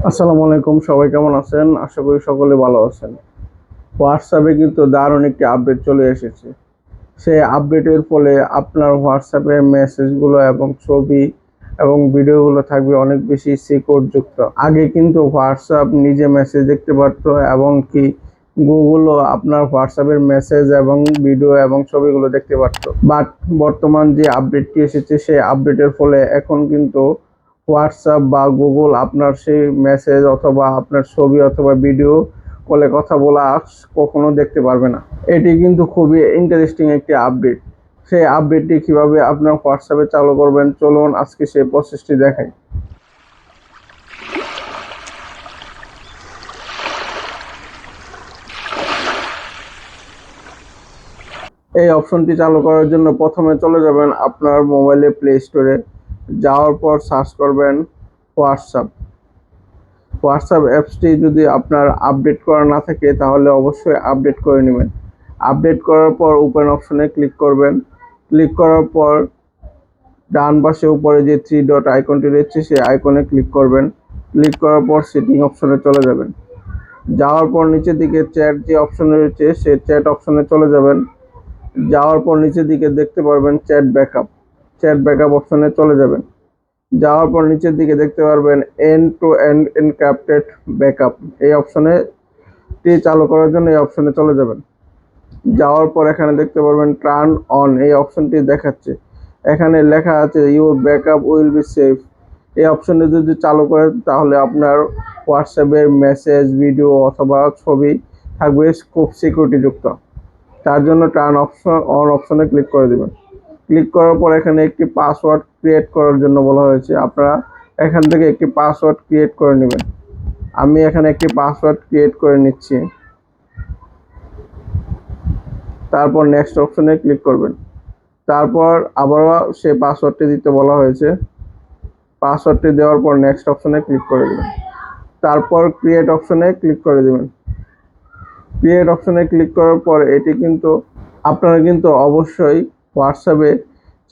আসসালামু আলাইকুম, সবাই কেমন আছেন? আশা করি সকলে ভালো আছেন। হোয়াটসঅ্যাপে কিন্তু দারুণ একটি আপডেট চলে এসেছে। সেই আপডেটের ফলে আপনার হোয়াটসঅ্যাপের মেসেজগুলো এবং ছবি এবং ভিডিওগুলো থাকবে অনেক বেশি সিকিউর যুক্ত। আগে কিন্তু হোয়াটসঅ্যাপ নিজে মেসেজ দেখতে পারতো এবং কি গুগলও আপনার হোয়াটসঅ্যাপের মেসেজ এবং ভিডিও এবং ছবিগুলো দেখতে পারতো। বাট বর্তমান যে আপডেটটি এসেছে সেই আপডেটের ফলে এখন কিন্তু হোয়াটসঅ্যাপ বা গুগল আপনার সেই মেসেজ অথবা আপনার ছবি অথবা ভিডিও কলে কথা বলা কখনো দেখতে পারবে না। এটি কিন্তু খুবই ইন্টারেস্টিং একটি আপডেট। সেই আপডেটটি কিভাবে আপনার হোয়াটসঅ্যাপে চালু করবেন, চলুন আজকে সেই প্রসেসটি দেখাই। এই অপশনটি চালু করার জন্য প্রথমে চলে যাবেন আপনার মোবাইলে প্লে স্টোরে। যাওয়ার পর সার্চ করবেন হোয়াটসঅ্যাপ। হোয়াটসঅ্যাপ অ্যাপসটি যদি আপনার আপডেট করা না থাকে তাহলে অবশ্যই আপডেট করে নেবেন। আপডেট করার পর ওপেন অপশনে ক্লিক করবেন। ক্লিক করার পর ডান পাশে উপরে যে থ্রি ডট আইকনটি রয়েছে সেই আইকনে ক্লিক করবেন। ক্লিক করার পর সেটিং অপশনে চলে যাবেন। যাওয়ার পর নিচের দিকে চ্যাট যে অপশন রয়েছে সেই চ্যাট অপশনে চলে যাবেন। যাওয়ার পর নিচের দিকে দেখতে পারবেন চ্যাট ব্যাকআপ। চ্যাট ব্যাকআপ অপশনে চলে যাবেন। যাওয়ার পর নিচের দিকে দেখতে পারবেন end to end encrypted backup. এই অপশনে চালু করার জন্য এই অপশনে চলে যাবেন। যাওয়ার পর এখানে দেখতে পারবেন টার্ন অন, এই অপশনটি দেখাচ্ছে। এখানে লেখা আছে your backup will be safe. এই অপশনটি যদি চালু করেন তাহলে আপনার হোয়াটসঅ্যাপের মেসেজ, ভিডিও অথবা ছবি থাকবে খুব সিকিউরিটি যুক্ত। তার জন্য টার্ন অন অপশনে ক্লিক করে দেবেন। ক্লিক করার পর এখানে একটি পাসওয়ার্ড ক্রিয়েট করার জন্য বলা হয়েছে। আপনারা এখান থেকে একটি পাসওয়ার্ড ক্রিয়েট করে নেবেন। আমি এখানে একটি পাসওয়ার্ড ক্রিয়েট করে নিচ্ছি। তারপর নেক্সট অপশনে ক্লিক করবেন। তারপর আবারও সেই পাসওয়ার্ডটি দিতে বলা হয়েছে। পাসওয়ার্ডটি দেওয়ার পর নেক্সট অপশনে ক্লিক করে দেবেন। তারপর ক্রিয়েট অপশনে ক্লিক করে দেবেন। ক্রিয়েট অপশনে ক্লিক করার পর এটি কিন্তু আপনারা কিন্তু অবশ্যই হোয়াটসঅ্যাপে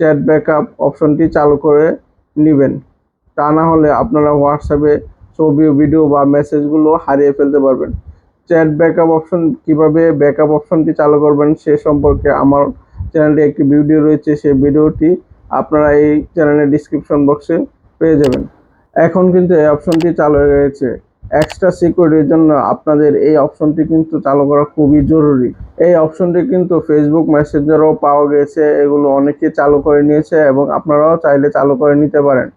চ্যাট ব্যাকআপ অপশনটি চালু করে নেবেন। তা না হলে আপনারা হোয়াটসঅ্যাপে ছবি, ভিডিও বা মেসেজগুলো হারিয়ে ফেলতে পারবেন। চ্যাট ব্যাকআপ অপশন কিভাবে ব্যাকআপ অপশনটি চালু করবেন সে সম্পর্কে আমার চ্যানেলে একটি ভিডিও রয়েছে। সেই ভিডিওটি আপনারা এই চ্যানেলের ডিসক্রিপশন বক্সে পেয়ে যাবেন। এখন কিন্তু এই অপশনটি চালু হয়ে গেছে। এক্সট্রা সিকিউরিটির জন্য আপনাদের এই অপশনটি কিন্তু চালু করা খুবই জরুরি। এই অপশনটি কিন্তু ফেসবুক মেসেঞ্জারও পাওয়া গেছে। এগুলো অনেকে চালু করে নিয়েছে এবং আপনারাও চাইলে চালু করে নিতে পারেন।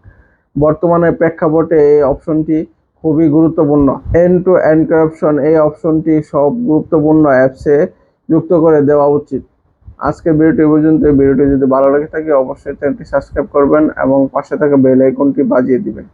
বর্তমানে প্রেক্ষাপটে এই অপশনটি খুবই গুরুত্বপূর্ণ। এন্ড টু এনক্রিপশন এই অপশনটি সব গুরুত্বপূর্ণ অ্যাপসে যুক্ত করে দেওয়া উচিত। আজকের ভিডিওটি পর্যন্ত। ভিডিওটি যদি ভালো লেগে থাকে অবশ্যই চ্যানেলটি সাবস্ক্রাইব করবেন এবং পাশে থাকা বেল আইকনটি বাজিয়ে দিবেন।